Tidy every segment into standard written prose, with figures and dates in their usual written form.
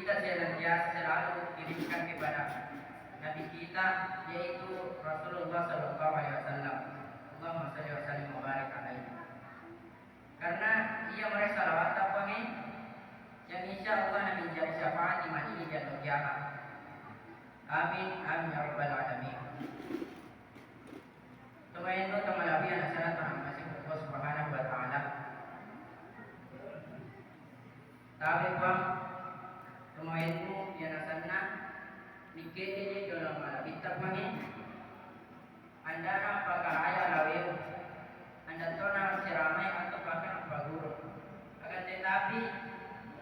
kita senantiasa selalu kirimkan kepada Nabi kita, yaitu Rasulullah Sallallahu Alaihi Wasallam. Allahumma shalli wa sallim wa barik alaihi. Karena ia mereka salawat apa ni? Yang insya Allah Nabi jadi syafaat iman ini dan kiamat. Amin amin ya rabbal alamin. Tumain itu temalabi anak sana Tuhan masih Allah Subhanahu wa taala. Tapi bang tumain itu yang sana dikete dalam malabitak mangi. Anda apakah ayah lawe? Anda tahu nama si ramai atau bahkan apa guru? Akan tetapi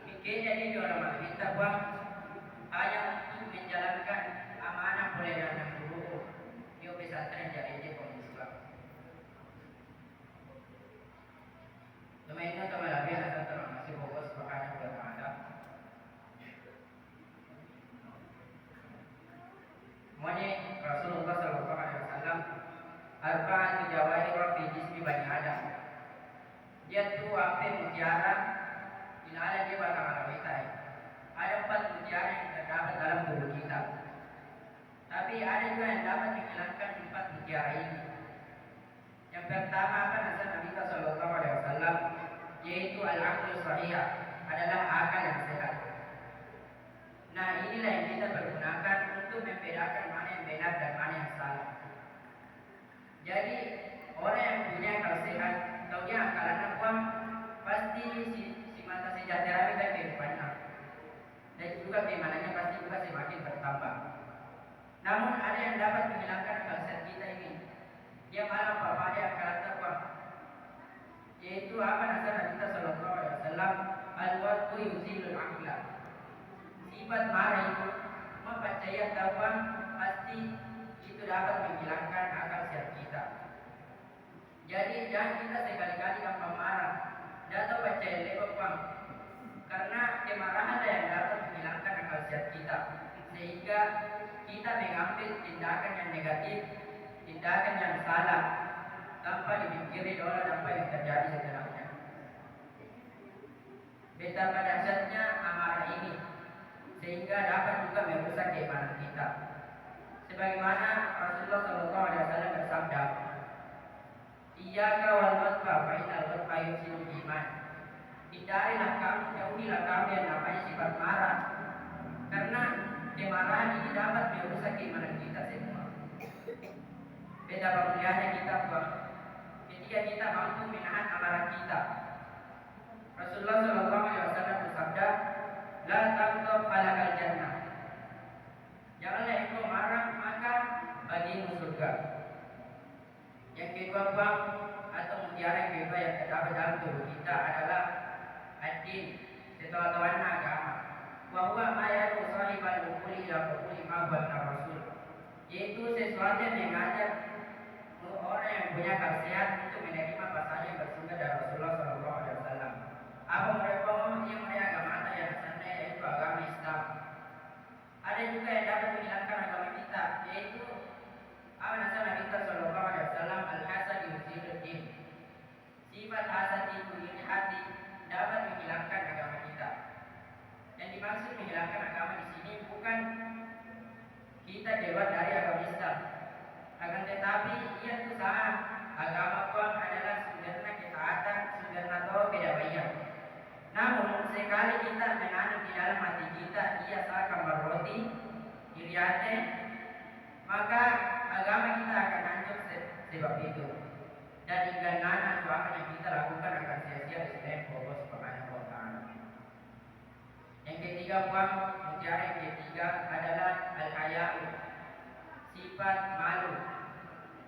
dikete di dalam malabitak bang ayah untuk menjalankan amanah boleh dan guru. Dia pesantren jadi Lumayan na malabi na sa si Bogos Subhanahu wa ta'ala. Muni Rasulullah sallallahu alaihi wasallam arba'atu jawahir fi jismi bani Adam. Dia tu apa mutiara ilalah dia bakal alawitai. Ada 4 mutiara yang terdapat dalam tubuh kita. Tapi ada juga yang dapat menghilangkan 4 mutiara ini. Yang pertama apa nasihat Nabi sallallahu alaihi wasallam yaitu al-aqlu sahih, adalah akal yang sehat. Nah, inilah yang kita pergunakan untuk membedakan mana yang benar dan mana yang salah. Jadi, orang yang punya akal sehat, taunya akalannya uang pasti si mata sejahtera kita kehidupannya. Dan juga keimanannya pasti juga semakin bertambah. Namun ada yang dapat menghilangkan akal sehat kita ini. Dia malah apa dia akalan terbang. Yaitu apa nasihat kita sallallahu alaihi wasallam al-waqtu yuzilul aqla. Sifat marah itu mempercaya tahuan pasti itu dapat menghilangkan akal sehat kita. Jadi jangan kita sekali-kali gampang marah dan atau percaya lebih karena kemarahan yang dapat menghilangkan akal sehat kita sehingga kita mengambil tindakan yang negatif, tindakan yang salah tanpa dipikiri oleh apa yang terjadi setelahnya. Betapa dahsyatnya amarah ini sehingga dapat juga merusak keimanan kita. Sebagaimana Rasulullah sallallahu alaihi wasallam bersabda, "Iyyaka wal ghadba fa innal ghadba yusilul iman." Hindarilah kamu, jauhilah kamu yang namanya sifat marah, karena kemarahan ini dapat merusak keimanan kita semua. Betapa mulianya kita ketika kita mampu menahan amarah kita. Rasulullah sallallahu alaihi wasallam bersabda, "La taghdab falakal jannah." Janganlah engkau marah maka bagimu surga. Yang kedua bang atau mutiara yang kedua yang terdapat dalam tubuh kita adalah ad-din, ketetapan agama. Wa huwa ma yad'u sahibal uquli ila qabuli ma huwa rasul. Yaitu sesuatu yang mengajak orang yang punya akal sehat untuk menerima pasal yang bersumber dari Rasulullah sallallahu alaihi wasallam. Apa mereka yang mereka agama yang asalnya yaitu agama Islam. Ada juga yang dapat menghilangkan agama kita, yaitu apa nasihat Nabi sallallahu alaihi wasallam al-hasad yuzilul din. Sifat hasad itu ini hati dapat menghilangkan agama kita. Yang dimaksud menghilangkan agama di sini bukan kita keluar dari agama Islam. Akan tetapi ia itu sama agama pun adalah sumbernya ketaatan, sumbernya tahu beda bayar. Namun sekali kita menanam di dalam hati kita ia seakan berroti iriate, maka agama kita akan hancur sebab itu. Dan ingganan doa yang kita lakukan akan sia-sia di sisi Allah Subhanahu wa taala. Yang ketiga buang mutiara yang ketiga adalah al-haya'u, sifat malu.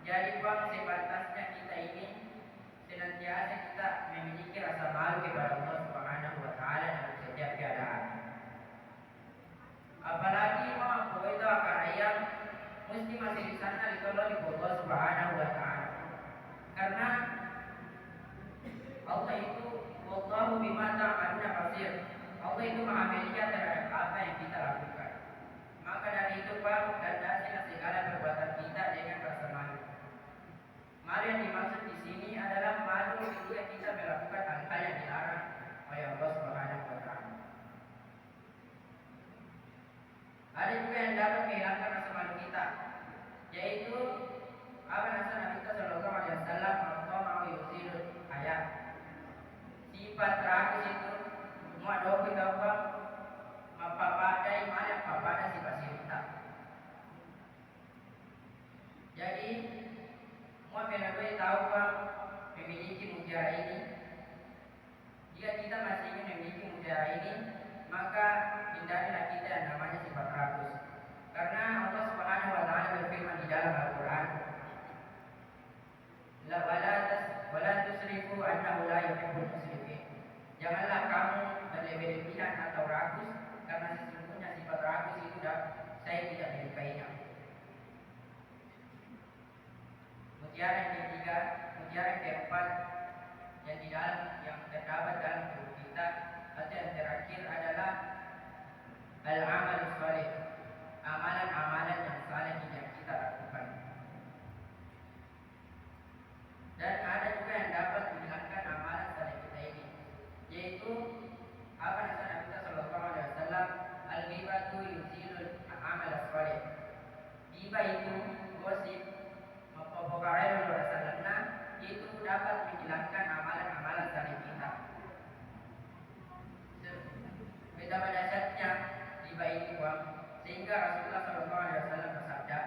Jadi buang sebatasnya kita ini senantiasa kita memiliki rasa malu kepada Allah Subhanahu wa taala dalam setiap keadaan. Apalagi mau begitu akan ayam mesti masih di sana ditolong di Allah Subhanahu wa taala. Karena Allah itu wallahu bima ta'maluna basir. Allah itu maha melihat terhadap apa yang kita lakukan. Maka dari itu Pak, dandasilah segala perbuatan kita dengan rasa malu. Malu yang dimaksud di sini adalah malu ketika kita melakukan hal-hal yang dilarang oleh Allah Subhanahu wa taala. sifat rakus itu semua doa kita apa mapapadai mana papada sifat sirita. Jadi semua benar-benar tahu bang memiliki mutiara ini. Jika kita masih ingin memiliki mutiara ini, maka hindarilah kita yang namanya sifat rakus. Karena Allah Subhanahu wa taala berfirman di dalam Al-Qur'an, "La wala tusrifu annahu la yuhibbul musrifin." Janganlah kamu berlebih-lebihan atau rakus, karena sesungguhnya sifat rakus itu saya tidak menyukainya. Mutiara yang ketiga, mutiara yang keempat yang terdapat dalam tubuh kita atau yang terakhir adalah al-amal saleh, amalan-amalan yang saleh yang kita lakukan. Dan ada juga yang dapat menghilangkan amalan saleh kita ini, yaitu apa nasihat Nabi sallallahu alaihi wasallam, al-ghibatu yuzilul amal saleh. Ghibah itu gosip, memperkarai Rasulullah, itu dapat menghilangkan amalan-amalan saleh kita. Betapa dahsyatnya ghibah ini Bang, sehingga Rasulullah sallallahu alaihi wasallam bersabda,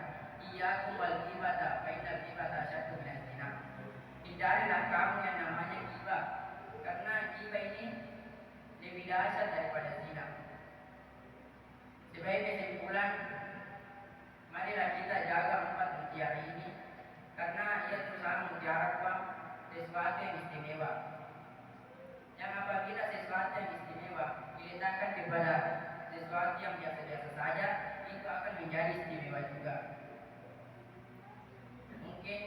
"Iyyakum wal ghibata fa innal ghibata asyaddu minaz zina." Hindarilah kamu yang namanya ghibah, karena ghibah ini lebih dahsyat daripada zina. Sebagai kesimpulan, marilah kita jaga 4 mutiara ini, karena ia berusaha mutiara sesuatu yang istimewa. Yang apabila sesuatu yang istimewa diletakkan kepada sesuatu yang biasa-biasa saja, itu akan menjadi istimewa juga. Mungkin